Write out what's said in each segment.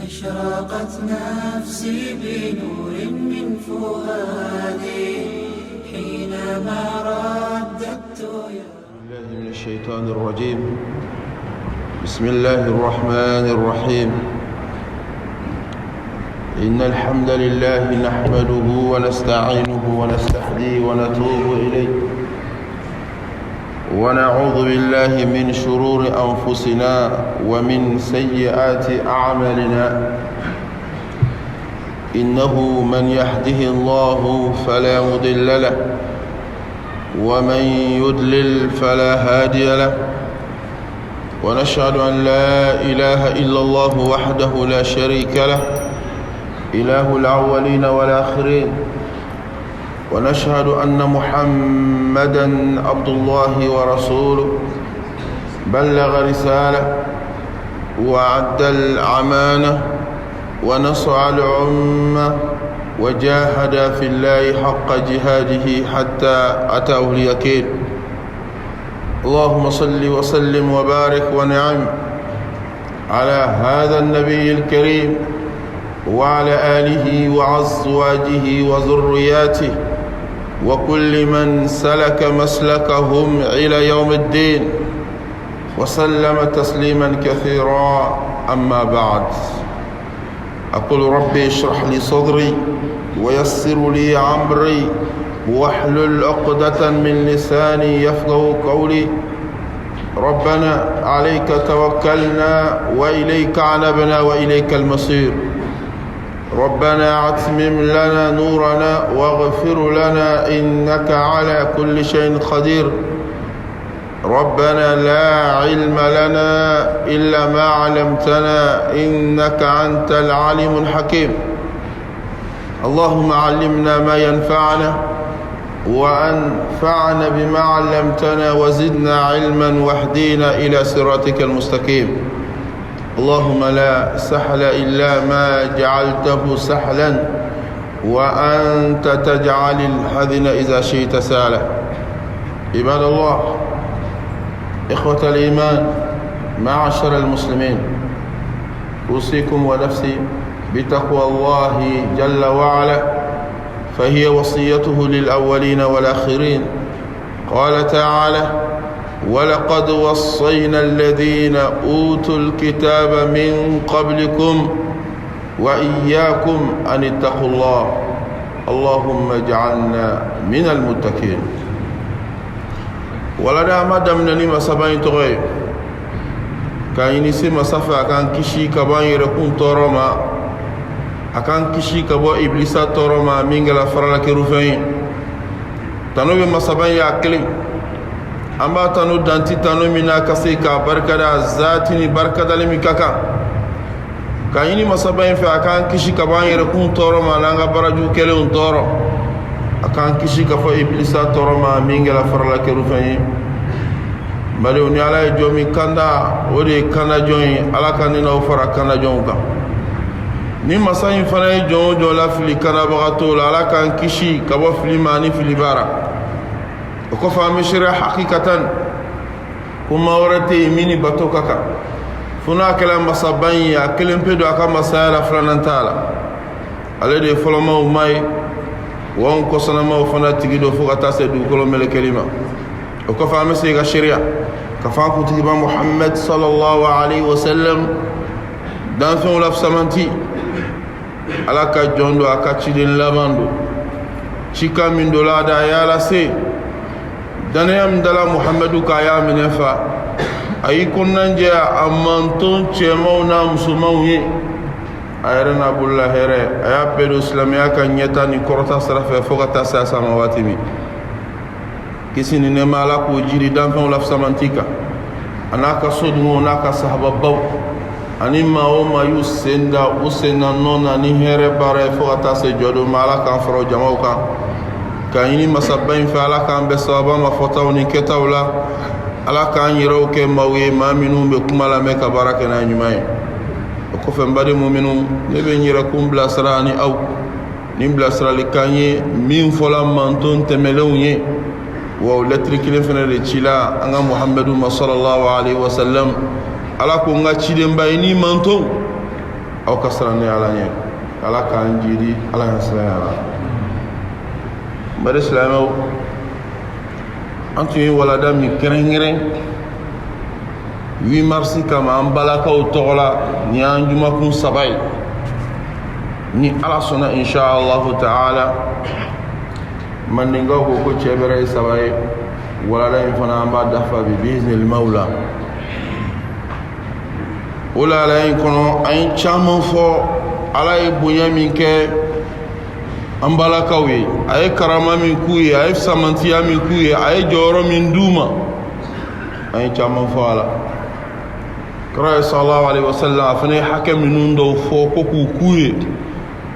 أشرقت نفسي بنور من فؤادي حينما رددت يا الله من الشيطان الرجيم. بسم الله الرحمن الرحيم. إن الحمد لله نحمده ونستعينه ونستهديه ونتوب إليه ونعوذ بالله من شرور أنفسنا ومن سيئات أعمالنا. إنه من يهده الله فلا مضل له ومن يضلل فلا هادي له، ونشهد أن لا إله إلا الله وحده لا شريك له إله الأولين والآخرين، ونشهد أن محمدًا عبد الله ورسوله بلغ رسالة وأدى الأمانة ونصح الأمة وجاهد في الله حق جهاده حتى أتاه اليقين. اللهم صل وسلم وبارك ونعم على هذا النبي الكريم وعلى آله وأزواجه وذرياته وكل من سلك مسلكهم إلى يوم الدين وسلم تسليما كثيرا. أما بعد، أقول ربي اشرح لي صدري ويسر لي أمري واحلل عقدة من لساني يفقهوا قولي. ربنا عليك توكلنا وإليك عنبنا وإليك المصير. ربنا أتمم لنا نورنا واغفر لنا إنك على كل شيء قدير. ربنا لا علم لنا إلا ما علمتنا إنك أنت العليم الحكيم. اللهم علمنا ما ينفعنا وأنفعنا بما علمتنا وزدنا علما واهدينا إلى صراطك المستقيم. اللهم لا سهل إلا ما جعلته سهلا وأنت تجعل الحزن إذا شئت سهلا. عباد الله، إخوة الإيمان، معاشر المسلمين، أوصيكم ونفسي بتقوى الله جل وعلا، فهي وصيته للأولين والآخرين. قال تعالى: ولقد وصينا الذين أوتوا الكتاب من قبلكم وإياكم أن اتقوا الله. اللهم اجعلنا من المتقين. ولدا ما دمنني مسابين تغيب كايني سي مسافة كان كشي كبان يركون تورما أكان كشي كبو إبليسا تورما مينغلا فرلا كروفين تنوبي مسابين يأكلي أما تنو دانتي تنو منا كسيكا بركة ذاتني بركة لمي كاكا كايني مسابين في أكان كشي كبان يركون تورما لانغا برجو كلون تورو akan kisi ka fo iblisa toroma mingela farala ke rufay bari on yala jomi kanda odi kanda joyi ala kanina o fara kanda jonga ni masayin fana jonjo la fili kana bagato ala kan kisi ka bo fili mani fili bara ko fa mishra haqiqatan kuma warate mini bato kaka funa kala masaban ya kelempe do aka masala franantala ale de foloma umay وان كسنا ما وفنا تجدوا فوق تاسد وكل ملك كلمة وكفى مسيح الشريعة كفى كتب محمد صلى الله عليه وسلم دانفون لف سمنتي على كجندو أكتشدين لبندو شيكا من دولا دا يالا سي دانيام دلا محمد كايا منفا أي كنا جاء أمانتون تشمونا مسلمون ayarana bulla here aya pedo islamia kan nyeta ni korota sarafe fogata sa samawati mi kisini ne mala ko jiri danfon laf samantika anaka sodmo naka sahaba baw anima o ma yusenda usena nona ni here bare fogata se jodo mala kan fro jamaw kan kayini masabain fa ala kan be sawaba ma fotawni ketawla ala kan yiro ke mawi maminu be kumala me ka baraka na nyumay ko fe mbade mu'minu ne be nyira kum blasrani aw nim blasrali kanye min fola manton temelewye wa letri kile fene le chila anga muhammadu sallallahu alaihi wasallam ala ko nga chide mbay ni manton aw kasran ne ala nye ala kan jiri ala hasala bare islamo antu wala da mi kerengere 8 mars kama ambalaka o tola ni anjuma kun sabay ni ala sona insha Allah taala man ninga ko chebere sabay wala da fana amba dafa bi biznil maula wala la kono ay chamo fo ala e bonya min ke ambala kawe ay karama min kuye ay samantiya min kuye ay joro min duma ay chamo fo ala kra sallallahu alaihi wasallam afane hakem min ndo fo ko ku kuye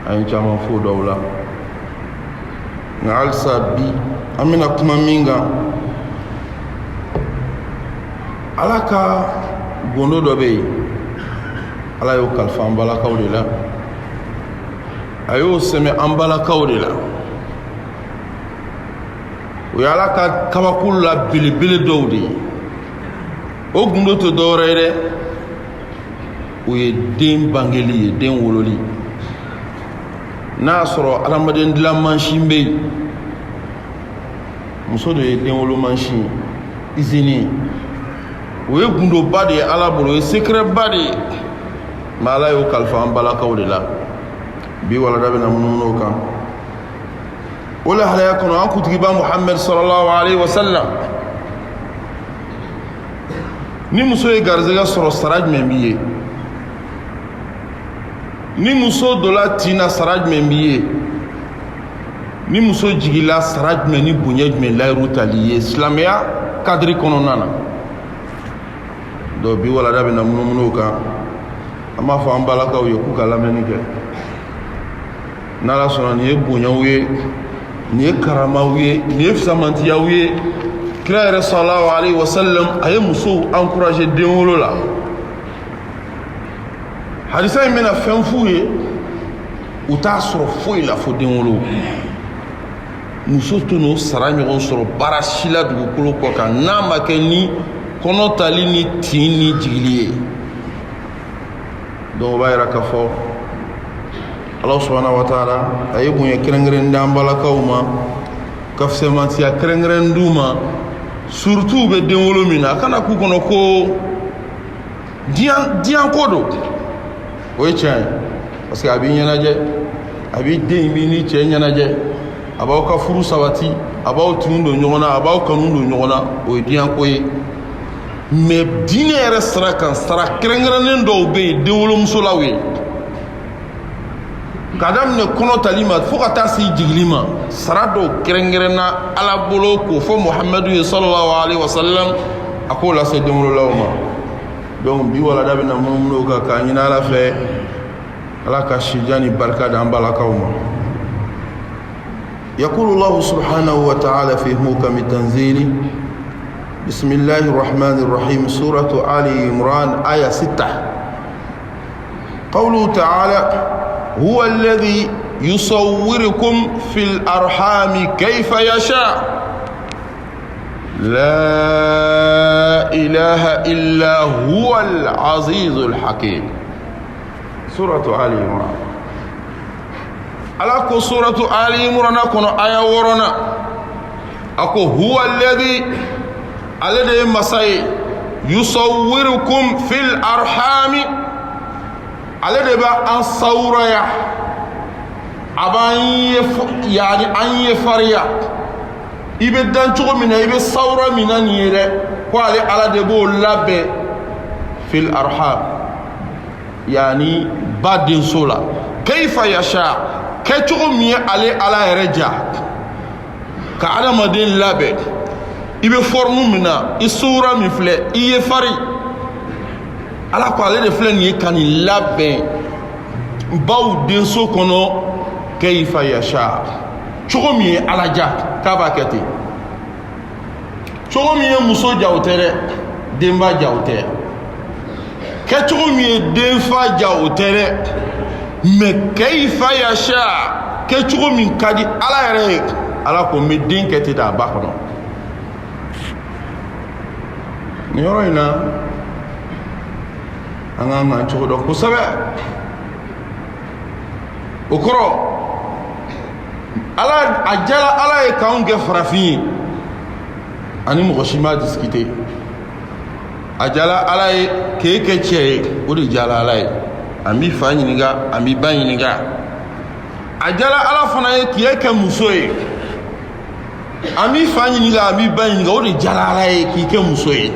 ay chamo fo dawla ngal sabi amina kuma minga alaka gondo dobe ala yo kalfa ambala kawdela ayo seme ambala kawdela o yala ka kabakulla bilibili dowdi o gundo to dorere o ye den bangeli ye den wololi na soro alamaden dilan mansin be muso do ye den wolo mansin izini o ye gundo ba de ala bolo ye secret ba de ma ala yo kalfa ambala kawdela bi wala da bena mununo kan wala hala yakunu an kutiba Muhammad sallallahu alaihi wasallam ni muso ye garzega soro saraj men biye ni muso dola tina saraj men biye ni muso jigila saraj men ni bunyaj men la rutaliye islamia kadri kononana do bi wala da bena mununo kan ama fa ambala kaw ye ku kala menike nala sona ni bunyawe ni karamawe ni samantiyawe kira sallallahu alaihi wasallam ay muso encourager denwolo la hadisa mena fenfuye utasro foi la fo denwolo muso tono saranyo soro barashila dugukolo ko kan nama ke ni kono tali ni tini jigiliye do bayra ka fo Allah subhanahu wa ta'ala ayibu ye kerengren dambala kawma kafse mantia kerengren duma surtout be denwolo mina kana ku kono ko dian kodo o chen parce que abi nyanaje abi den bi ni chen nyanaje abaw ka furu sabati abaw tumundo nyona abaw kanundo nyona o dian koye mais dine restera kan sara kerengren do be denwolo musolawe kadam ne kono talima fokata si jiglima sarado kerengerena ala bolo ko fo Muhammadu sallallahu alaihi wasallam akola se demolo lawma donc bi wala dabina mumno ka kanyina la fe ala ka shijani barka da ambala kawma يقول الله سبحانه وتعالى في محكم تنزيله بسم الله الرحمن الرحيم سورة آل عمران آية 6 قوله تعالى هو الذي يصوركم في الأرحام كيف يشاء لا إله إلا هو العزيز الحكيم سورة آل عمران ألاكو سورة آل عمران كنا آية ورنا أكو هو الذي مساي يصوركم في الأرحام ale de ba an sauraya aban yani an ye fariya ibe dan cogo mina ibe saura mina ni yere ko ale ala de bo labbe fil arham yani badin sola kayfa yasha ke cogo mi ale ala reja ka ala madin labbe ibe formu mina isura mi fle iye fari ala ko ale de filɛ nin ye ka nin labɛn baw denso kɔnɔ kayfa yasha cogo min ye ala ja k'a b'a kɛ ten cogo min ye muso ja o tɛ dɛ denba ja o tɛ kɛ cogo min ye denfa ja o tɛ dɛ mais kayfa yasha kɛ cogo min ka di ala yɛrɛ ye ala ko n bɛ den kɛ ten a ba kɔnɔ nin yɔrɔ in na an ka kan cogo dɔn kosɛbɛ okoro ala ajala ala e kaun ge farafin ani mo shima discuter ajala ala e keke che o de jala ala e ami fa nyiniga ami ba nyiniga ajala ala fana e kiyeke musoe ami fa nyiniga ami ba nyiniga o de jala ala e kiyeke musoe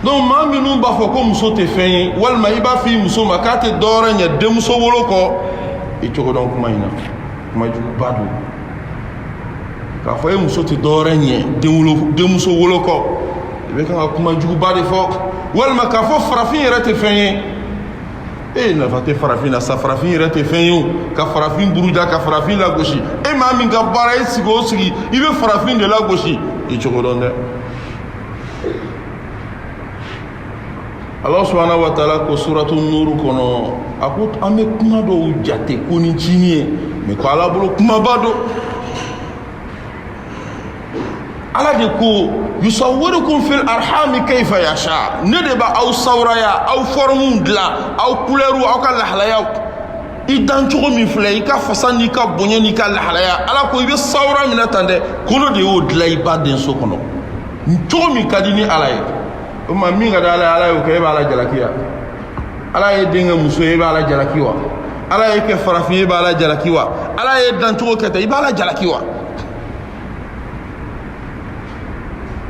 donc maa minnu b'a fɔ ko muso tɛ fɛn ye walima i b'a fɔ i muso ma k'a tɛ dɔwɛrɛ ɲɛ denmuso wolo kɔ i cogo dɔn kuma in na kuma juguba don k'a fɔ e muso tɛ dɔwɛrɛ ɲɛ denmuso wolo kɔ i bɛ kan ka kuma juguba de fɔ walima k'a fɔ farafin yɛrɛ tɛ fɛn ye nafa tɛ farafin na sa farafin yɛrɛ tɛ fɛn ye o ka farafin buruja ka farafin lagosi maa min ka baara e sigi o sigi i bɛ farafin de lagosi i cogo dɔn dɛ. Allah subhanahu wa ta'ala ko suratu Nur kono aku ame kuma do jate ko ni jini me ko ala bolo kuma bado ala de ko yusawwirukum fil arham kayfa yasha ne de ba aw sawraya aw formu dla aw couleuru aw ka lahlaya idan cogo min filɛ i ka fasa ni ka bonya ni ka lahalaya ala ko i bɛ sawura min tan dɛ kolo de y'o dilan i ba denso kɔnɔ cogo min ka di ni ala ye o ma min ka di ala ye ala y'o kɛ e b'a la jalaki wa ala ye denkɛ muso ye e b'a la jalaki wa ala ye kɛ farafin ye e b'a la jalaki wa ala ye dan cogo kɛ tan i b'a la jalaki wa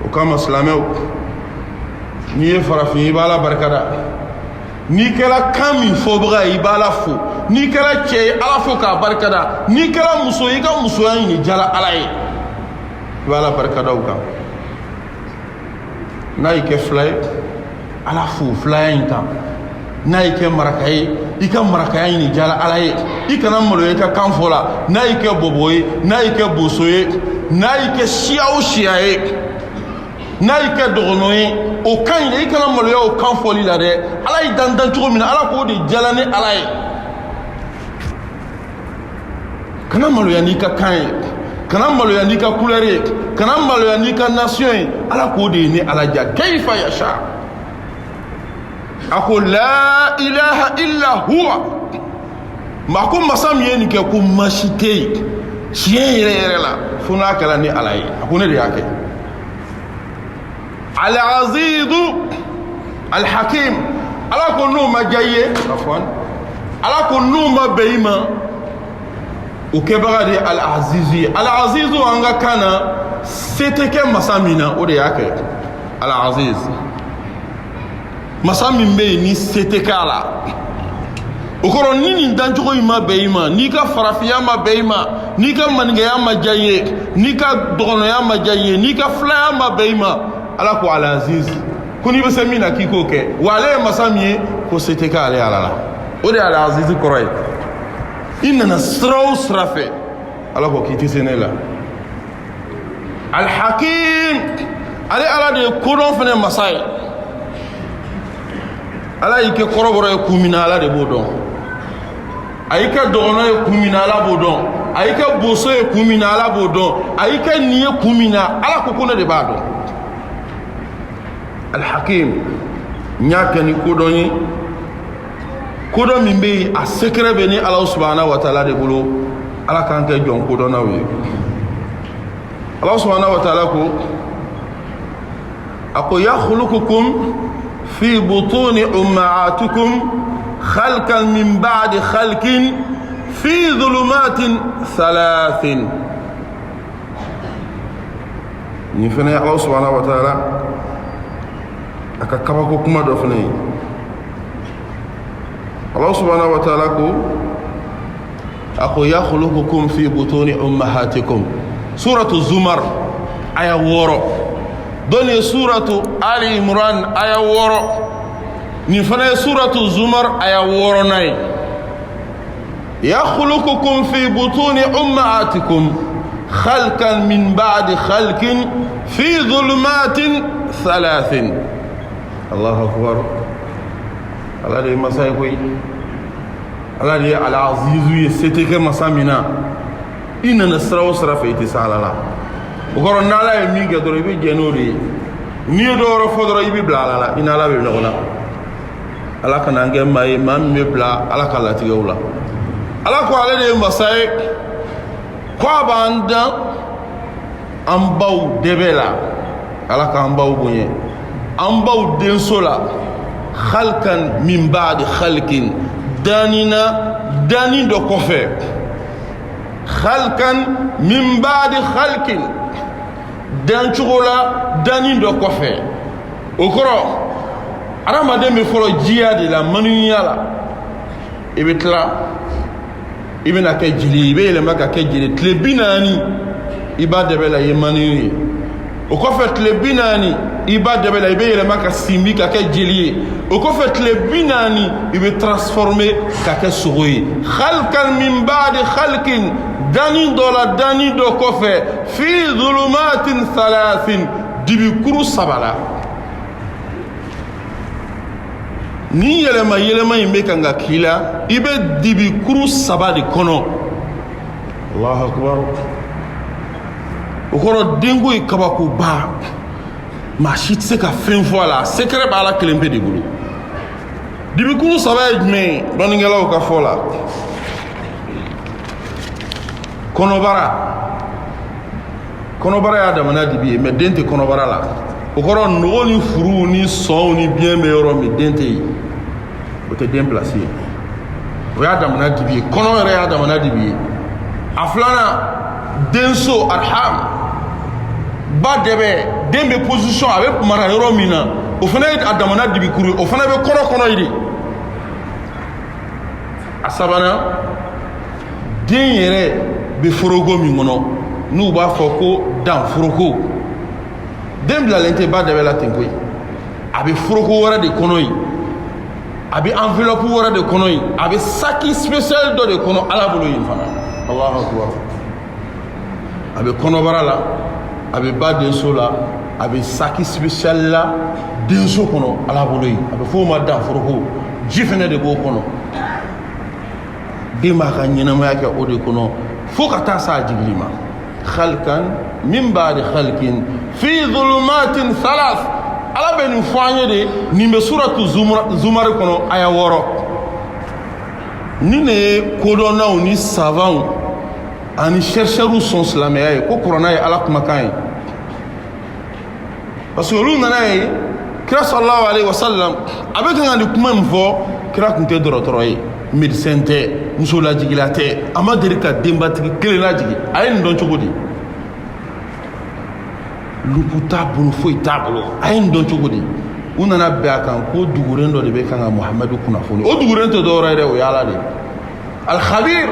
o kama silamɛw n'i ye farafin i b'a la barikada n'i kɛra kan min fɔbaga ye i b'a la fo n'i kɛra cɛ ye ala fo k'a barikada n'i kɛra muso ye i ka musoya ɲini jala ala ye i b'a la barikada o kan n'a y'i kɛ fila ye ala fo filaya in kan n'a y'i kɛ maraka ye i ka marakaya ɲini jala ala ye i kana maloya i ka kan fɔ la n'a y'i kɛ bɔbɔ ye n'a y'i kɛ boso ye n'a y'i kɛ siya o siya ye n'a y'i kɛ dɔgɔnɔ ye o kan ɲi i kana maloya o kan fɔli la dɛ ala y'i dan cogo min na ala k'o de jala ni ala ye kana maloya n'i ka kan ye kana maloya n'i ka couleur ye kana maloya n'i ka nation ye ala k'o de ye ni ala ja kayfa yasha a ko la ilaha illa huwa ma ko masa min ye nin kɛ ko masi tɛ yen tiɲɛ yɛrɛ yɛrɛ la fo n'a kɛra ni ala ye a ko ne de y'a kɛ al-azizu al-hakim ala ko n'o ma diya i ye ala ko n'o ma bɛn i ma o kɛbaga de ye al-azizu ye al-azizu an ka kan na se tɛ kɛ masa min na o de y'a kɛ al-aziz masa min bɛ yen ni se tɛ k'a la o kɔrɔ ni nin dancogo in ma bɛn i ma n'i ka farafinya ma bɛn i ma n'i ka maninkaya ma diya i ye n'i ka dɔgɔnɔya ma diya i ye n'i ka filaya ma bɛn i ma ala ko al-aziz ko n'i bɛ se min na k'i k'o kɛ wa ale ye masa min ye ko se tɛ k'ale ala la o de ye al-aziz kɔrɔ ye i nana sira o sira fɛ ala ko k'i tɛ se ne la al-hakim ale ala de ye kodɔn fana masa ye ala y'i kɛ kɔrɔbɔrɔ ye kun min na ala de b'o dɔn a y'i kɛ dɔgɔnɔ ye kun min na ala b'o dɔn a y'i kɛ boso ye kun min na ala b'o dɔn a y'i kɛ nin ye kun min na ala ko ne de b'a dɔn al-hakim n y'a kɛ ni kodɔn ye kodɔn min bɛ yen a secret bɛ ni ala subhanahu wa ta'ala de bolo ala k'an kɛ jɔn kodɔnnaw ye ala subhanahu wa ta'ala ko a ko yakhluqukum في بطون أمهاتكم خلقا من بعد خلق في ظلمات ثلاث نفني الله سبحانه وتعالى أكاكبكو كما دفني الله سبحانه وتعالى أكو يخلقكم في بطون أمهاتكم سورة الزمر آية ورو دوني سورة آل عمران آية ورو نفنى سورة الزمر آية ورو ناي يخلقكم في بطون أمهاتكم خلقا من بعد خلق في ظلمات ثلاث الله أكبر الله دي مسايكوي الله دي العزيز يستيك مسامنا إن نسرا وسرا في اتصال الله وقالوا نالا يمينك دور يبي جنوري ني دور فدور يبي بلا لا إن الله بينقنا ala kana ngem may mam mebla ala kala tigawla ala ko ale de masay ko banda ambaw debela ala ka ambaw bunye ambaw densola khalkan min ba'd khalqin dani do kofe khalkan min ba'd khalqin dan chugola dani do kofe okoro aramade me folo jiya de la manuya la ibitla ibina ke jili ibe le maka ke jili tle binani iba de bela yemani o ko fait le binani iba de bela ibe le maka simbi ka ke jili o ko fait le binani ibe transformer ka ke souris khalqan min ba'd khalqin dani do ko fait fi dhulumatin thalathin dibi kuru sabala ni yelema yimbe kanga kila ibe dibi kuru sabadi kono Allahu akbar okoro dengo ikabaku ba machit se ka fin voilà secret ba la kelembe de bulu dibi kuru sabadi me doningela o ka fola kono bara ya damana dibi me dente kono bara la okoro no ni furu ni son ni bien meilleur me dente yi o te déplacer o ya damana dibi kono re ya damana dibi aflana denso arham ba debe dembe position avec mara yoro mina o fana adamana dibi kuru o fana be kono yidi asabana den yere be forogo mi ngono nu ba foko dan forogo dem la lente ba de la tenkoy abi froko wara de konoy abi enveloppe wara de konoy abi saki spécial do de kono ala bolo yin fana Allahu akbar abi kono barala abi ba de sola abi saki spécial la de so kono ala bolo yin abi fo ma da froko jifene de go kono de ma ka nyina ma ka o de kono fo ka ta sa jiglima khalqan min ba'd khalqin fi dhulumatin thalath ala ben fanye de nimbe suratu zumar kono aya woro ni ne kodona oni savant ani chercheru son slamé ko corona ay ala kuma kan parce que lu nana ay kira sallallahu alayhi wa sallam avec ngandi kuma mfo kira kunte dorotoroy médecin te musola jigilate amaderika dembatiki kelela jigi ay ndon chogodi luputa bulu foi tablo ay ndon chogodi unana be akan ko duguren do de be kan Muhammadu kuna foni o duguren to do rere o yala de al khabir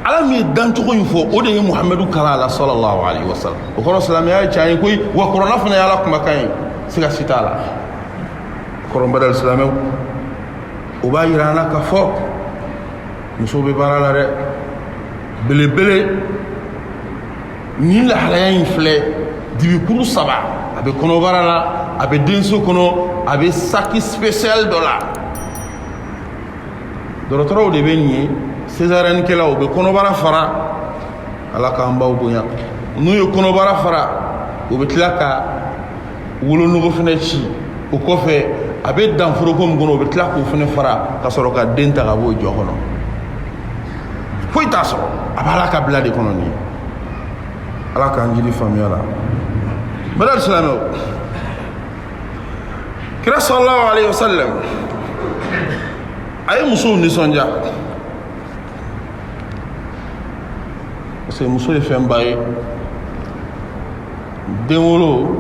ala mi dan chogo yufo o de Muhammadu kala sallallahu alaihi wasallam o ko sallam ya chaay koy wa corona fana yala kuma kan siga sitala koron badal sallam o ba yirana ka fo muso be barala re bele ni la halaya infle dibi kuru saba abe kono barala abe denso kono abe saki spécial dollar dorotoro de benye césarine kela o be kono bara fara ala ka mbaw bonya nu yo kono bara fara o be tlaka wolo nugo fene ci o ko fe abe dan furo ko ngono be tlaka o fene fara ka soro ka denta ga bo jogono foi taso abala ka blade kono ni ala ka njili famiyala badal salamo kira sallallahu alayhi wa sallam ay muso ni sonja c'est muso le fen baye demolo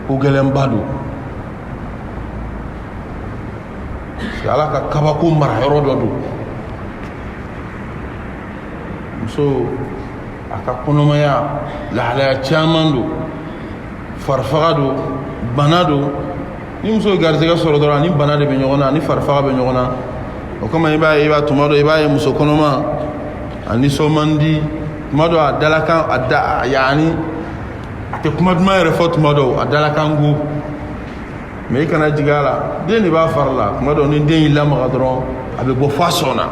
o gelem badu c'est ala ka kabako mara yoro do muso aka konomaya lahalaya caman do farfaga do bana do ni muso garisɛgɛ sɔrɔ dɔrɔn ni bana de bɛ ɲɔgɔn na ni farfaga bɛ ɲɔgɔn na o kama i b'a tuma dɔ i b'a ye muso kɔnɔma a nisɔn man di tuma dɔ a dalakan a yaani a tɛ kuma duman yɛrɛ fɔ tuma dɔ a dalakan go mais i kana jigin a la den de b'a fari la tuma dɔ ni den y'i lamaga dɔrɔn a bɛ bɔ f'a sɔn na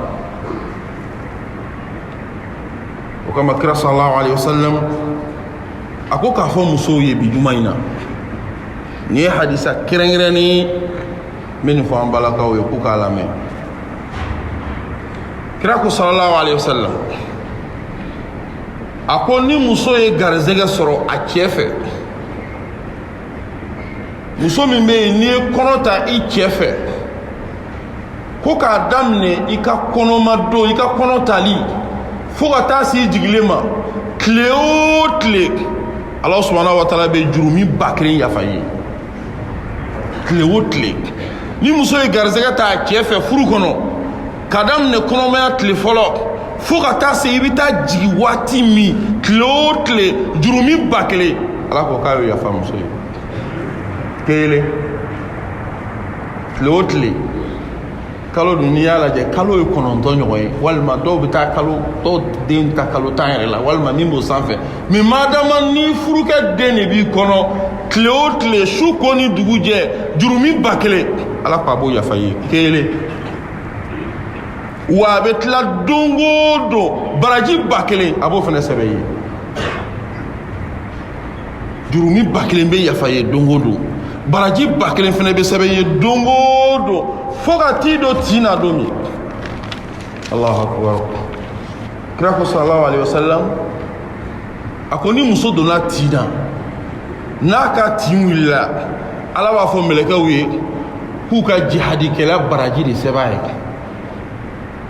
o kama kira sallallahu alaihi wasallam ako k'a fɔ musow ye bi juma in na ni ye hadisa kɛrɛnkɛrɛnnen min fo an balakaw ye ku k'a lamɛn kira ko sallallahu alaihi wasallam a ko ni muso ye garizɛgɛ sɔrɔ a cɛ fɛ muso min bɛ yen n'i ye kɔnɔ ta i cɛ fɛ ko k'a daminɛ i ka kɔnɔma don i ka kɔnɔ tali fo ka taa se jigilen ma tile o tile Ala subhanahu wa ta'ala bɛ jurumi 1000 yafa ye tile o tile ni muso ye garizɛgɛ ta a cɛ fɛ furu kɔnɔ ka daminɛ kɔnɔmaya tile fɔlɔ fo ka taa se i bɛ taa jigi waati min tile o tile jurumi 1000 Ala ko k'a ye yafa muso ye kelen tile o tile kalo dun n'i y'a lajɛ kalo ye 9 ɲɔgɔn ye walima dɔw bɛ taa kalo dɔw den ta kalo 10 yɛrɛ la walima min b'o sanfɛ mais madama ni furukɛ den de b'i kɔnɔ tile o tile su ko ni dugu jɛ jurumi 1000 Ala ko a b'o yafa ye kelen wa a bɛ tila don o don baraji 1000 a b'o fana sɛbɛn ye jurumi 1000 bɛ yafa ye don o don baraji 1000 fana bɛ sɛbɛn ye don o don fo ka t'i don tin na don min Allahu akbar kira ko sallallahu alaihi wasallam a ko ni muso donna tin na n'a ka tin wulila Ala b'a fɔ mɛlɛkɛw ye k'u ka jihadikɛla baraji de sɛbɛn ye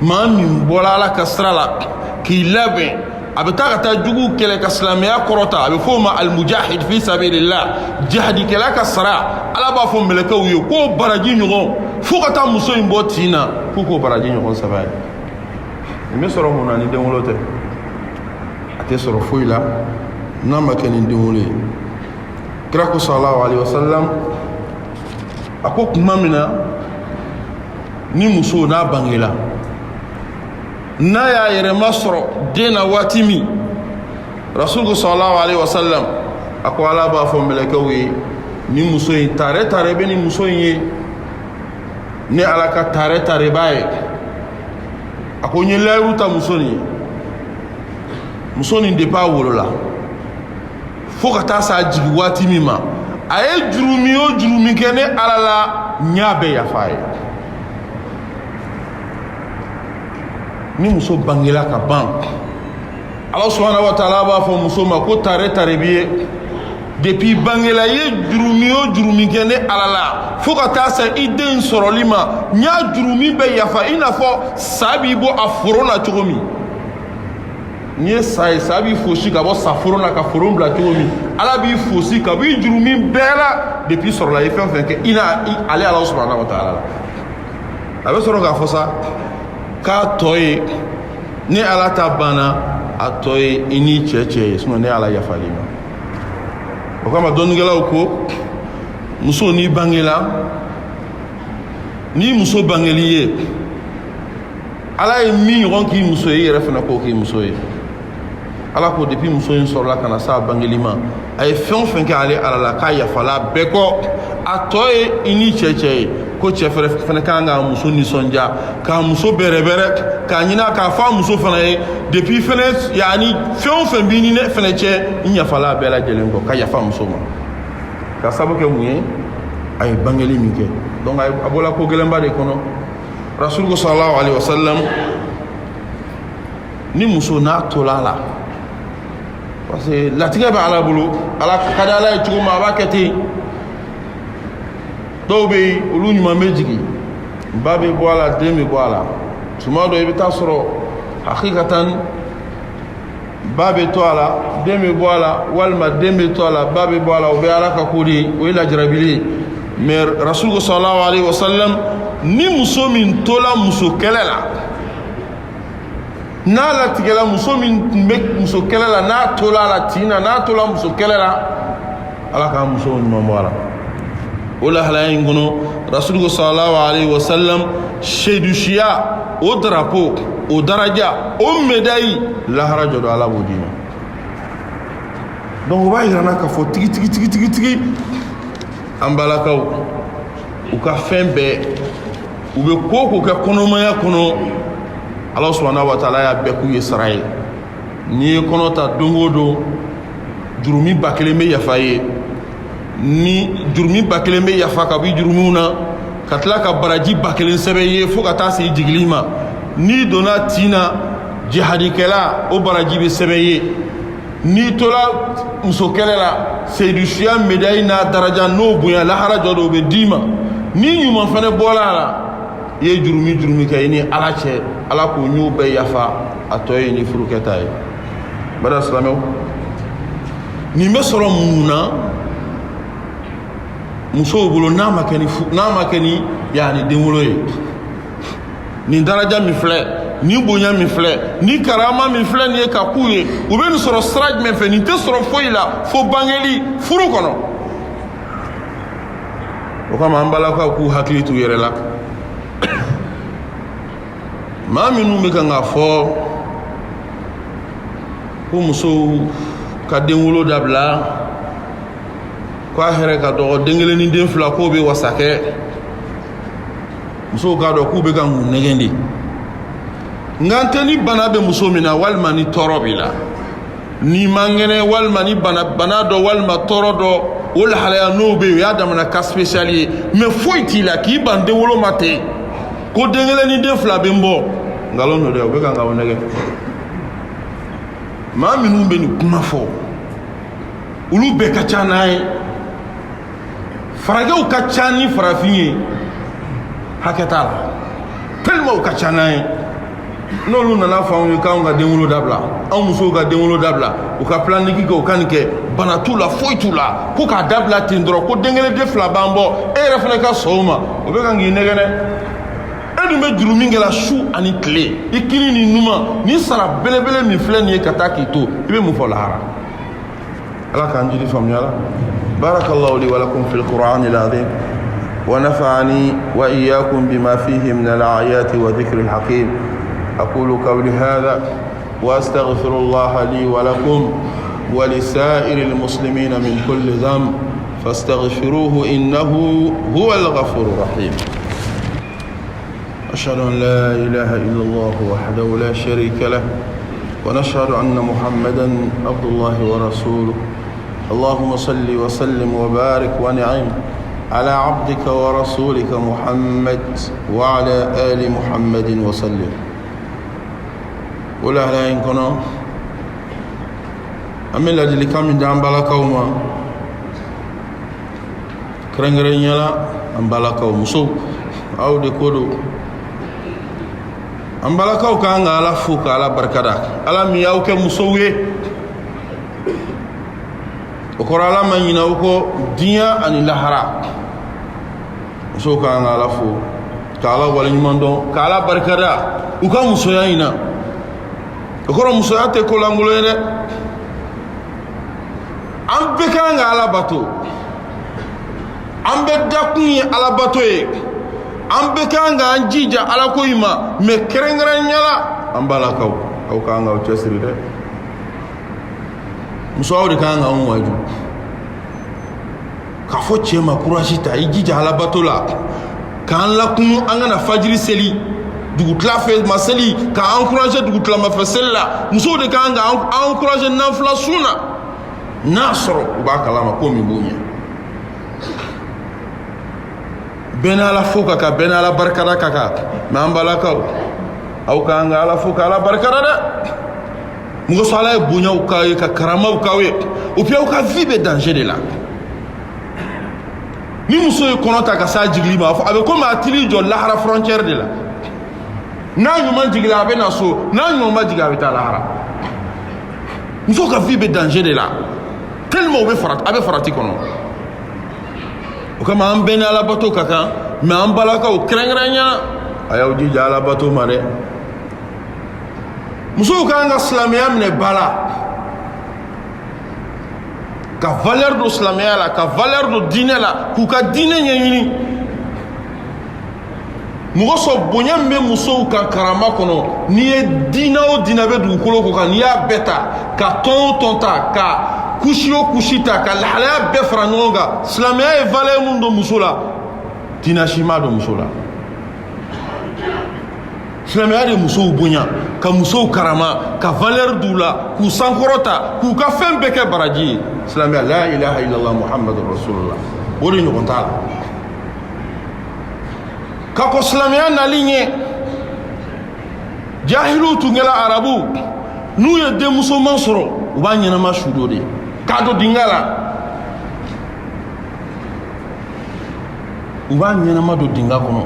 maa min bɔra Ala ka sira la k'i labɛn a bɛ taa ka taa jugu kɛlɛ ka silamɛya kɔrɔta a bɛ fɔ o ma al-mujahid fi sabilillah jihadikɛla ka sara Ala b'a fɔ mɛlɛkɛw ye k'o baraji ɲɔgɔn fo ka taa muso in bɔ tin na k'o baraji ɲɔgɔn sɛbɛn ye nin bɛ sɔrɔ mun na ni denwolo tɛ a tɛ sɔrɔ foyi la n'a ma kɛ ni denwolo ye kira ko sallallahu alaihi wasallam a ko tuma min na ni muso n'a bangela n'a y'a yɛrɛma sɔrɔ den na waati min rasul sallallahu alaihi wasallam a ko Ala b'a fɔ mɛlɛkɛw ye ni muso in tare bɛ ni muso in ye ni Ala ka tare b'a ye a ko n ye layiru ta muso nin ye muso nin depuis a wolola fo ka taa s'a jigi waati min ma a ye jurumi o jurumi kɛ ne Ala la n y'a bɛɛ yafa a ye ni muso bangela ka ban Ala subhanahu wa ta'ala b'a fɔ muso ma ko tare b'i ye depuis bangela ye jurumi o jurumi kɛ ne Ala la fo ka taa se i den sɔrɔli ma n y'a jurumi bɛɛ yafa i n'a fɔ sa b'i bɔ a foro la cogo min n'i ye sa ye sa b'i fosi ka bɔ sa foro la ka foro bila cogo min Ala b'i fosi ka bɔ i jurumi bɛɛ la depuis sɔrɔla ye fɛn fɛn kɛ i n'a ale Ala subhanahu wa ta'ala la a bɛ sɔrɔ k'a fɔ sa k'a tɔ ye ni Ala ta banna a tɔ ye i ni cɛ ye sinon ne Ala yafali ma o kama dɔnnikɛlaw ko muso n'i bangela ni muso bangeli ye Ala ye min ɲɔgɔn k'i muso ye i yɛrɛ fana k'o k'i muso ye Ala ko depuis muso in sɔrɔla ka na s'a bangeli ma a ye fɛn o fɛn kɛ ale Ala la k'a yafala bɛɛ kɔ a tɔ ye i ni cɛ ye ko cɛ fana kan k'a muso nisɔndiya k'a muso bɛrɛbɛrɛ k'a ɲini k'a fɔ a muso fana ye depuis fana yani fɛn o fɛn b'i ni ne fana cɛ n yafala bɛɛ lajɛlen kɔ ka yafa muso ma ka sabu kɛ mun ye a ye bangeli min kɛ donc a bɔra ko gɛlɛnba de kɔnɔ rasul sallallahu alaihi wasallam ni muso n'a tola la parce que latigɛ bɛ Ala bolo Ala ka di Ala ye cogo min a b'a kɛ ten dɔw bɛ yen olu ɲuman bɛ jigin ba bɛ bɔ a la den bɛ bɔ a la tuma dɔ i bɛ taa sɔrɔ hakikatan ba bɛ to a la den bɛ bɔ a la walima den bɛ to a la ba bɛ bɔ a la o bɛ Ala ka ko de ye o ye lajarabili ye mais rasul sallallahu alaihi wasallam ni muso min tola muso kɛlɛ la n'a latigɛla muso min tun bɛ muso kɛlɛ la n'a tola a la tin na n'a tola muso kɛlɛ la Ala k'a muso ɲuman bɔ a la o lahalaya in kɔnɔ rasul sallallahu alaihi wasallam seyidusiya o drapeau o daraja o médaille lahara jɔ don Ala b'o d'i ma donc o b'a yira n na k'a fɔ tigi an balakaw u ka fɛn bɛɛ u bɛ ko k'o kɛ kɔnɔmaya kɔnɔ Ala subhanahu wa ta'ala y'a bɛɛ k'u ye sara ye n'i ye kɔnɔ ta don o don jurumi 1000 bɛ yafa ye ni jurumi 1000 bɛ yafa ka bɔ jurumiw na ka tila ka baraji 1000 ye fo ka taa se jigili ma ni donna tina jihadikɛla o baraji bɛ sɛbɛn ye ni tola muso kɛlɛ la seyidusiya médaille n'a daraja n'o bonya lahara jɔ dɔ o bɛ d'i ma ni ɲuman fana bɔla a la i ye jurumi kɛ i ni ala cɛ ala k'o ɲ'o bɛɛ yafa a tɔ ye ni furukɛta ye bada silamɛw nin bɛ sɔrɔ mun na musow bolo n'a ma kɛ ni yani denwolo ye nin daraja min filɛ nin bonya min filɛ ni karama min filɛ nin ye ka k'u ye u bɛ nin sɔrɔ sira jumɛn fɛ nin tɛ sɔrɔ foyi la fo bangeli furu kɔnɔ o kama an balakaw k'u hakili t'u yɛrɛ la maa minnu bɛ kan ka fɔ ko musow ka denwolo dabila k'a hɛrɛ ka dɔgɔ den kelen ni den fila k'o bɛ wasa kɛ musow k'a dɔn k'u bɛ ka mun nɛgɛn de nka n tɛ ni bana bɛ muso min na walima ni tɔɔrɔ b'i la ni man kɛnɛ walima ni bana dɔ walima tɔɔrɔ dɔ o lahalaya n'o bɛ yen o y'a damana ka spécial ye mais foyi t'i la k'i ban denwolo ma ten ko den kelen ni den fila bɛ n bɔ nkalon don dɛ o bɛ ka nkalon nɛgɛ maa minnu bɛ nin kuma fɔ olu bɛɛ ka ca n'a ye farajɛw ka ca ni farafin ye hakɛ t'a la tellement u ka ca n'a ye n'olu nana fɔ anw ye k'anw ka denwolo dabila anw musow ka denwolo dabila u ka planning kɛ u ka nin kɛ bana t'u la foyi t'u la ko k'a dabila ten dɔrɔn ko den kelen den fila b'an bɔ e yɛrɛ fana ka sɔn o ma o bɛ kan k'i nɛgɛ dɛ e dun bɛ juru min kɛ la su ani tile i kini ni numan ni sara belebele min filɛ nin ye ka taa k'i to i bɛ mun fɔ lahara ala k'an jiri faamuya la barakallahu li wa lakum fil qur'anil azim wa nafa'ani wa iyyakum bima fihi min al ayati wa dhikril hakim أقول قولي هذا وأستغفر الله لي ولكم ولسائر المسلمين من كل ذنب فاستغفروه إنه هو الغفور الرحيم أشهد أن لا إله إلا الله وحده لا شريك له ونشهد أن محمدا عبد الله ورسوله اللهم صل وسلم وبارك ونعم على عبدك ورسولك محمد وعلى آل محمد وسلم wala hala in kono amin ladili kam ndan balakaw ma krengere nyala am balakaw muso aw de kodo am balakaw ka nga ala fuka ala barkada ala mi yaw ke muso we o ko ala man yina ko dinya ani lahara muso ka nga ala fu ka ala wala nyundo ka ala barkada u ka muso yina o kɔrɔ musoya tɛ ko lankolon ye dɛ an bɛɛ kan ka ala bato an bɛɛ dakun ye ala bato ye an bɛɛ kan ka an jija ala ko in ma mais kɛrɛnkɛrɛnnenya la an balakaw aw kan ka aw cɛsiri dɛ muso aw de kan ka anw waju k'a fɔ cɛ ma courage ta i jija ala bato la k'an lakunu an kana fajiri seli dugutila fɛ ma seli ka encourager dugutila ma fɛ seli la musow de kan ka encourager nafila sun na n'a sɔrɔ u b'a kalama ko min b'u ɲɛ bɛɛ n'ala fo ka kan bɛɛ n'ala barikada ka kan mais an balakaw aw kan ka ala fo ka ala barikada dɛ mɔgɔ sɔrɔ ala ye bonyaw k'aw ye ka karamaw k'aw ye et puis aw ka vie bɛ danger de la ni muso ye kɔnɔ ta ka s'a jigili ma a bɛ komi a tili jɔ lahara frontière de la n'a ɲuman jigila a bɛ na so n'a ɲuman ma jigin a bɛ taa lahara muso ka vie bɛ danger de la tellement a bɛ farati kɔnɔ o kama an bɛɛ ni ala bato ka kan mais an balakaw kɛrɛnkɛrɛnnenya a y'aw jija ala bato ma dɛ musow kan ka silamɛya minɛ ba la ka valeur don silamɛya la ka valeur don diinɛ la k'u ka diinɛ ɲɛɲini mɔgɔ sɔn bonya min bɛ musow kan karama kɔnɔ n'i ye diinɛ o diinɛ bɛ dugukolo ko kan n'i y'a bɛɛ ta ka tɔn o tɔn ta ka kusi o kusi ta ka lahalaya bɛɛ fara ɲɔgɔn kan silamɛya ye valeur min don muso la diinɛ si ma don muso la silamɛya de musow bonya ka musow karama ka valeur d'u la k'u sankɔrɔta k'u ka fɛn bɛɛ kɛ baraji ye silamɛya la ilaha illallah muhammadu rasulullah o de ɲɔgɔn t'a la kako silamɛya nali ɲɛ jahilu tun kɛla arabu n'u ye denmusoman sɔrɔ u b'a ɲɛnama su dɔ de k'a don dinga la u b'a ɲɛnama don dinga kɔnɔ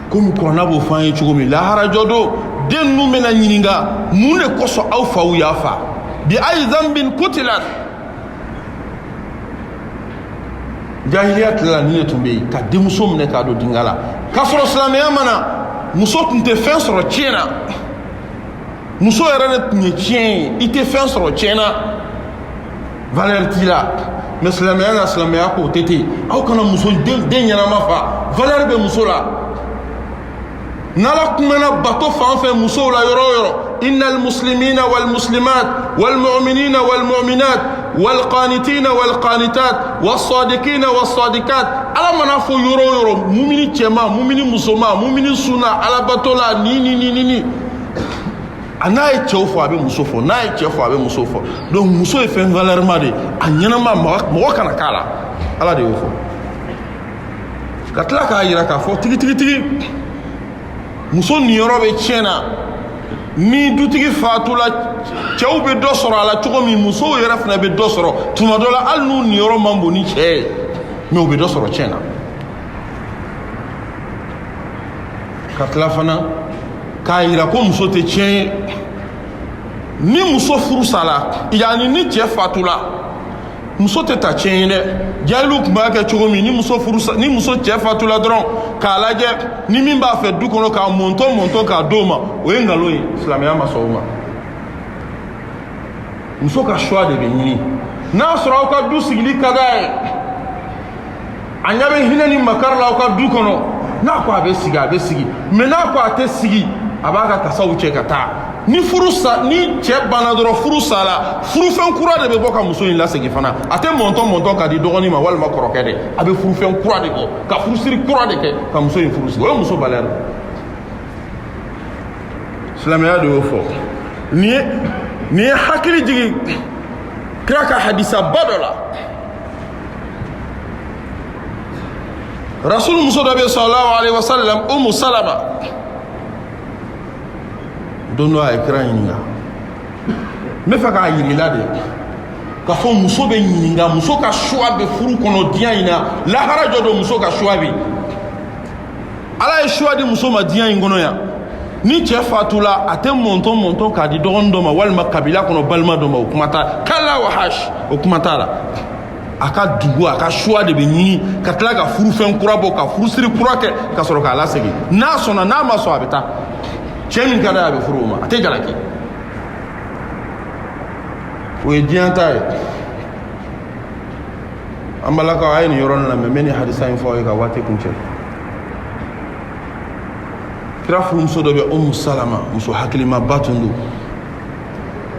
komi kɔrɔna b'o fɔ an ye cogo min laharajɔ don den ninnu bɛna ɲininka mun de kosɔn aw faw y'a fa bi ayi zambin kutilat jahiliya tilala ni de tun bɛ yen ka denmuso minɛ k'a don dinga la k'a sɔrɔ silamɛya mana muso tun tɛ fɛn sɔrɔ tiɲɛ na muso yɛrɛ de tun ye tiɲɛ ye i tɛ fɛn sɔrɔ tiɲɛ na valeur t'i la mais silamɛya na silamɛya k'o tɛ ten aw kana muso den ɲɛnama fa valeur bɛ muso la n'ala kumana bato fan fɛ musow la yɔrɔ o yɔrɔ innal muslimina wal muslimat wal mu'minina wal mu'minat wal qanitina wal qanitat was sadiqina was sadiqat ala mana fɔ yɔrɔ o yɔrɔ mumini cɛman mumini musoman mumini sunna ala bato la ni a n'a ye cɛw fɔ a bɛ muso fɔ n'a ye cɛ fɔ a bɛ muso fɔ donc muso ye fɛn valeur de a ɲɛnama mɔgɔ kana k'a la ala de y'o fɔ ka tila k'a jira k'a fɔ tigi muso niyɔrɔ bɛ tiɲɛ na ni dutigi fatula cɛw bɛ dɔ sɔrɔ a la cogo min musow yɛrɛ fana bɛ dɔ sɔrɔ tuma dɔ la hali n'u niyɔrɔ man bon ni cɛ ye mais u bɛ dɔ sɔrɔ tiɲɛ na ka tila fana k'a jira ko muso tɛ tiɲɛ ye ni muso furu sala yani ni cɛ fatula muso tɛ ta tiɲɛ ye dɛ jahiliw tun b'a kɛ cogo min ni muso cɛ fatula dɔrɔn k'a lajɛ ni min b'a fɛ du kɔnɔ k'a mɔntɔn k'a d'o ma o ye nkalon ye silamɛya ma sɔn o ma muso ka choix de bɛ ɲini n'a sɔrɔ aw ka du sigili ka d'a ye a ɲɛ bɛ hinɛ ni makari la aw ka du kɔnɔ n'a ko a bɛ sigi mais n'a ko a tɛ sigi a b'a ka tasaw cɛ ka taa ni cɛ banna dɔrɔn furu sala furufɛn kura de bɛ bɔ ka muso in lasegin fana a tɛ mɔntɔn ka di dɔgɔnin ma walima kɔrɔkɛ de a bɛ furufɛn kura de kɛ ka furusiri kura de kɛ ka muso in furu sigi o ye muso valeur silamɛya de y'o fɔ nin ye hakili jigin kira ka hadisa ba dɔ la rasul muso dɔ bɛ sallallahu alaihi wasallam umu salama don dɔ a ye kira ɲininka n bɛ fɛ k'a yirila de k'a fɔ muso bɛ ɲininka muso ka choix bɛ furu kɔnɔ diɲɛ in na lahara jɔ don muso ka choix bɛ ala ye choix di muso ma diɲɛ in kɔnɔ yan ni cɛ fatula a tɛ mɔntɔn k'a di dɔgɔnin dɔ ma walima kabila kɔnɔ balima dɔ ma o kuma t'a kala wa hash o kuma t'a la a ka dugu a ka choix de bɛ ɲini ka tila ka furufɛn kura bɔ ka furusiri kura kɛ ka sɔrɔ k'a lasegin n'a sɔnna n'a ma sɔn a bɛ taa cɛ min ka d'a ye a bɛ furu o ma a tɛ jalaki o ye diɲɛ ta ye an balakaw a ye nin yɔrɔnin lamɛn n bɛ nin hadisa in fɔ aw ye ka waati kun cɛ kira furumuso dɔ bɛ umu salama muso hakilimaba tun don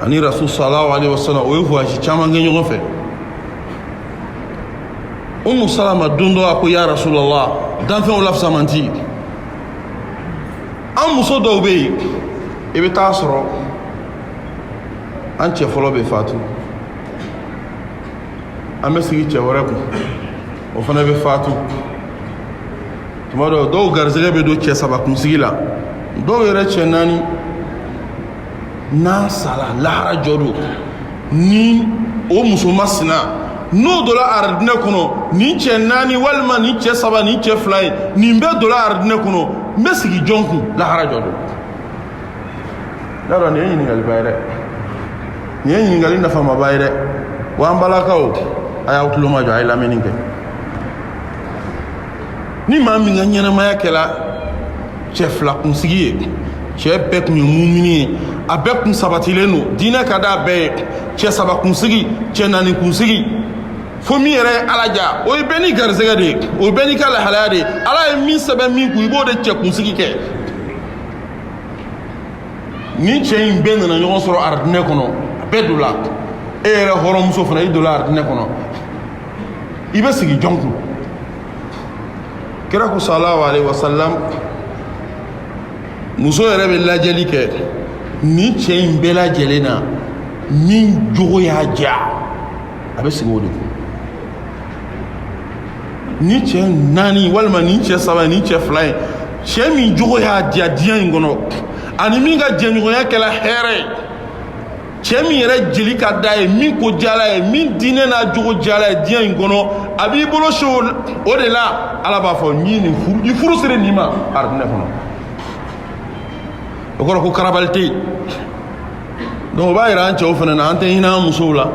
ani rasul sallallahu alaihi wasallam o ye voyage caman kɛ ɲɔgɔn fɛ umu salama don dɔ a ko ya rasulallah danfɛnw lafisa man ti an muso dɔw bɛ yen i bɛ taa sɔrɔ an cɛ fɔlɔ bɛ fatu an bɛ sigi cɛ wɛrɛ kun o fana bɛ fatu tuma dɔw garisɛgɛ bɛ don cɛ saba kunsigi la dɔw yɛrɛ cɛ naani n'a sala lahara jɔ don ni o muso masina n'o donna aridinɛ kɔnɔ nin cɛ naani walima nin cɛ saba nin cɛ fila ye nin bɛɛ donna aridinɛ kɔnɔ n bɛ sigi jɔn kun lahara jɔ don y'a dɔn nin ye ɲininkali ba ye dɛ nin ye ɲininkali nafamaba ye dɛ wa an balakaw a y'aw tulo majɔ a ye lamɛnni kɛ ni maa min ka ɲɛnamaya kɛla cɛ fila kunsigi ye cɛ bɛɛ kun ye mumini ye a bɛɛ kun sabatilen don diinɛ ka d'a bɛɛ ye cɛ saba kunsigi cɛ naani kunsigi fo min yɛrɛ ye ala ja o ye bɛɛ ni garisɛgɛ de ye o ye bɛɛ n'i ka lahalaya de ye ala ye min sɛbɛn min kun i b'o de cɛ kunsigi kɛ ni cɛ in bɛɛ nana ɲɔgɔn sɔrɔ aridinɛ kɔnɔ a bɛɛ don la e yɛrɛ hɔrɔnmuso fana i don la aridinɛ kɔnɔ i bɛ sigi jɔn kun kira ko sallallahu alaihi wasallam muso yɛrɛ bɛ lajɛli kɛ ni cɛ in bɛɛ lajɛlen na min jogo y'a ja a bɛ sigi o de kun ni cɛ naani walima ni cɛ saba ni cɛ fila ye cɛ min jogo y'a diya diɲɛ in kɔnɔ ani min ka jɛɲɔgɔnya kɛla hɛrɛ ye cɛ min yɛrɛ jeli ka da ye min ko jala ye min diinɛ n'a jogo jala ye diɲɛ in kɔnɔ a b'i bolo se o de la ala b'a fɔ ni furu siri nin ma aridinɛ kɔnɔ o kɔrɔ ko karabali tɛ yen donc o b'a yira an cɛw fana na an tɛ hinɛ an musow la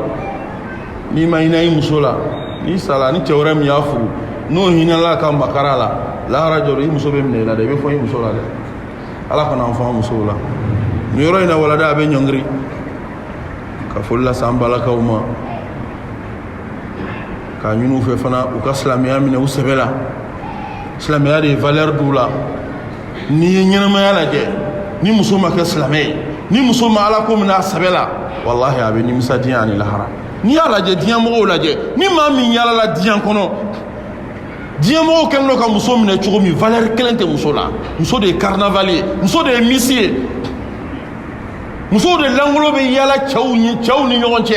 n'i ma hinɛ i muso la n'i sala ni cɛ wɛrɛ min y'a furu n'o hinɛla ka makara la lahara jɔrɔ i muso bɛ minɛ i la dɛ i bɛ fɔ i muso la dɛ ala kana an fɔ an musow la nin yɔrɔ in na walada a bɛ ɲɔngiri ka foli lase an balakaw ma k'a ɲini u fɛ fana u ka silamɛya minɛ u sɛbɛ la silamɛya de ye valeur d'u la n'i ye ɲɛnamaya lajɛ ni muso ma kɛ silamɛ ye ni muso ma ala ko minɛ a sɛbɛ la wallahi a bɛ nimisa diɲɛ ani lahara n'i y'a lajɛ diɲɛ mɔgɔw lajɛ ni maa min yalala diɲɛ kɔnɔ diɲɛ mɔgɔw kɛlen don ka muso minɛ cogo min valeur kelen tɛ muso la muso de ye carnaval ye muso de ye misi ye musow de langolo bɛ yala cɛw ni ɲɔgɔn cɛ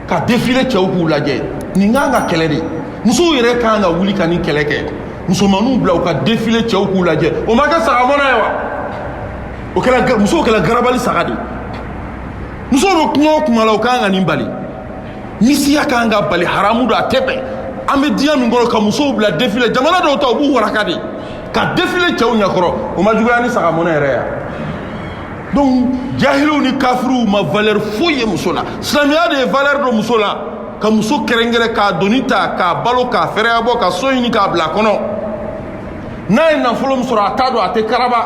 ka défilé cɛw k'u lajɛ nin kan ka kɛlɛ de musow yɛrɛ kan ka wuli ka nin kɛlɛ kɛ musomaninw bila u ka défilé cɛw k'u lajɛ o ma kɛ sagamɔnɔ ye wa o kɛra musow kɛra garabali saga de musow bɛ kuma o kuma la o kan ka nin bali misiya kan ka bali haramu don a tɛ bɛn an bɛ diɲɛ min kɔnɔ ka musow bila défilé jamana dɔw ta u b'u waraka de ka défilé cɛw ɲɛkɔrɔ o ma juguya ni sagamɔnɔ yɛrɛ ya donc jahiluw ni kafiruw ma valeur foyi ye muso la silamɛya de ye valeur don muso la ka muso kɛrɛnkɛrɛn k'a doni ta k'a balo k'a fɛrɛya bɔ ka so ɲini k'a bila kɔnɔ n'a ye nafolo min sɔrɔ a t'a dɔn a tɛ karaba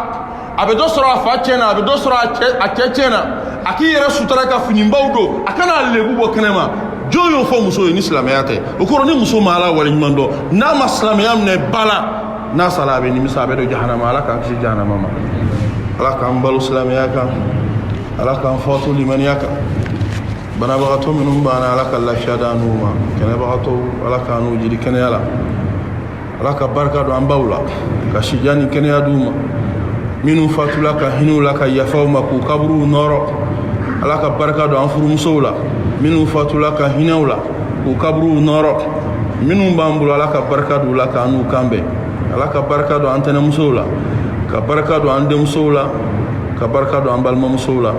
a bɛ dɔ sɔrɔ a fa tiɲɛ na a bɛ dɔ sɔrɔ a cɛ tiɲɛ na a k'i yɛrɛ sutura ka finibaw don a kana lebu bɔ kɛnɛ ma jɔn y'o fɔ muso ye ni silamɛya tɛ o kɔrɔ ni muso ma ala waleɲuman dɔn n'a ma silamɛya minɛ ba la n'a sala a bɛ nimisa a bɛ don jahanama ala k'an kisi jahanama ma ala k'an balo silamɛya kan ala k'an fatu limaniya kan banabagatɔ minnu banna ala ka lafiya d'an n'u ma kɛnɛbagatɔw ala k'an n'u jiri kɛnɛya la ala ka barika don an baw la ka sija ni kɛnɛya d'u ma minnu fatula ka hinɛw la ka yafaw ma k'u kaburuw nɔrɔ ala ka barika don an furumusow la minnu fatula ka hinɛw la k'u kaburuw nɔrɔ minnu b'an bolo ala ka barika don u la k'an n'u kanbɛn ala ka barika don an tɛnɛmusow la ka barika don an denmusow la ka barika don an balimamusow la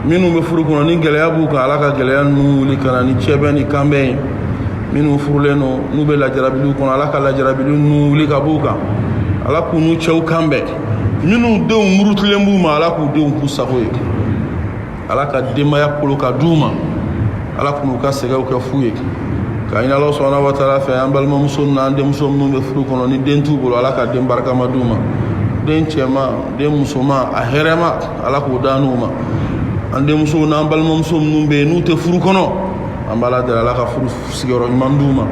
minnu bɛ furu kɔnɔ ni gɛlɛya b'u kan ala ka gɛlɛya ninnu wuli ka na ni cɛbɛn ni kanbɛn ye minnu furulen don n'u bɛ lajarabiliw kɔnɔ ala ka lajarabiliw ninnu wuli ka b'u kan ala k'u n'u cɛw kanbɛn minnu denw murutilen b'u ma ala k'u denw k'u sago ye ala ka denbaya kolo ka d'u ma ala k'u n'u ka sɛgɛw kɛ fu ye ka ɲini ala subhanahu wa taala fɛ an balimamuso n'an denmuso minnu bɛ furu kɔnɔ ni den t'u bolo ala ka den barikama d'u ma den cɛma den musoma a hɛrɛma ala k'o da n'u ma an denmuso n'an balimamuso minnu bɛ yen n'u tɛ furu kɔnɔ an b'ala deli ala ka furu sigiyɔrɔ ɲuman d'u ma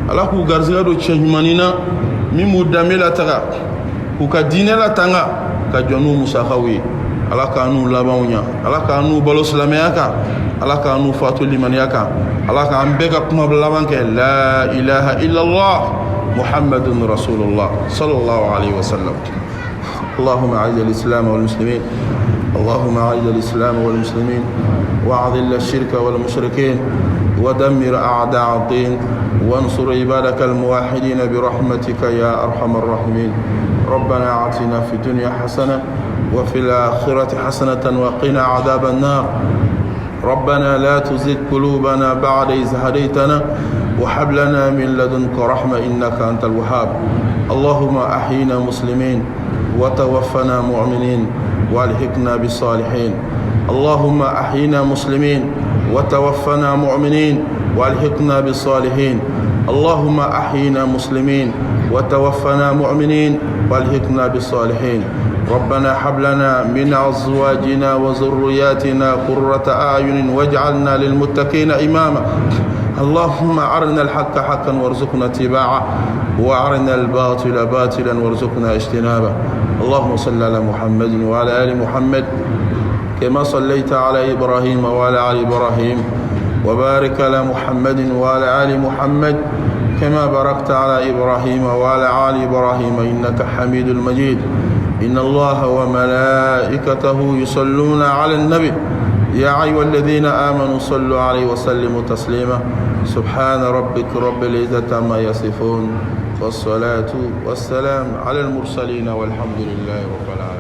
ala k'u garizɛgɛ don cɛ ɲumanin na min b'u danbe lataga k'u ka diinɛ latanga ka jɔn n'u musakaw ye ala k'an n'u labanw ɲa ala k'an n'u balo silamɛya kan ala k'an n'u fatu limaniya kan ala k'an bɛɛ ka kuma laban kɛ la ilaha illallah muhammadun rasulullah sallallahu alaihi wasallam اللهم أعز الإسلام والمسلمين اللهم أعز الإسلام والمسلمين وأذل الشرك والمشركين ودمر أعداء الدين وانصر عبادك الموحدين برحمتك يا أرحم الراحمين ربنا آتنا في الدنيا حسنة وفي الآخرة حسنة وقنا عذاب النار ربنا لا تزغ قلوبنا بعد إذ هديتنا وهب لنا من لدنك رحمة إنك أنت الوهاب اللهم أحينا مسلمين وتوفنا مؤمنين والحقنا بالصالحين اللهم أحينا مسلمين وتوفنا مؤمنين والحقنا بالصالحين اللهم أحينا مسلمين وتوفنا مؤمنين والحقنا بالصالحين ربنا هب لنا من أزواجنا وذرياتنا قرة أعين واجعلنا للمتقين إماما اللهم أرنا الحق حقا وارزقنا اتباعه وأرنا الباطل باطلا وارزقنا اجتنابه اللهم صل على محمد وعلى آل محمد كما صليت على إبراهيم وعلى آل إبراهيم وبارك على محمد وعلى آل محمد كما باركت على إبراهيم وعلى آل إبراهيم إنك حميد المجيد إن الله وملائكته يصلون على النبي يا أيها الذين آمنوا صلوا عليه وسلموا تسليما سبحان ربك رب العزة عما يصفون والصلاة والسلام على المرسلين والحمد لله رب العالمين.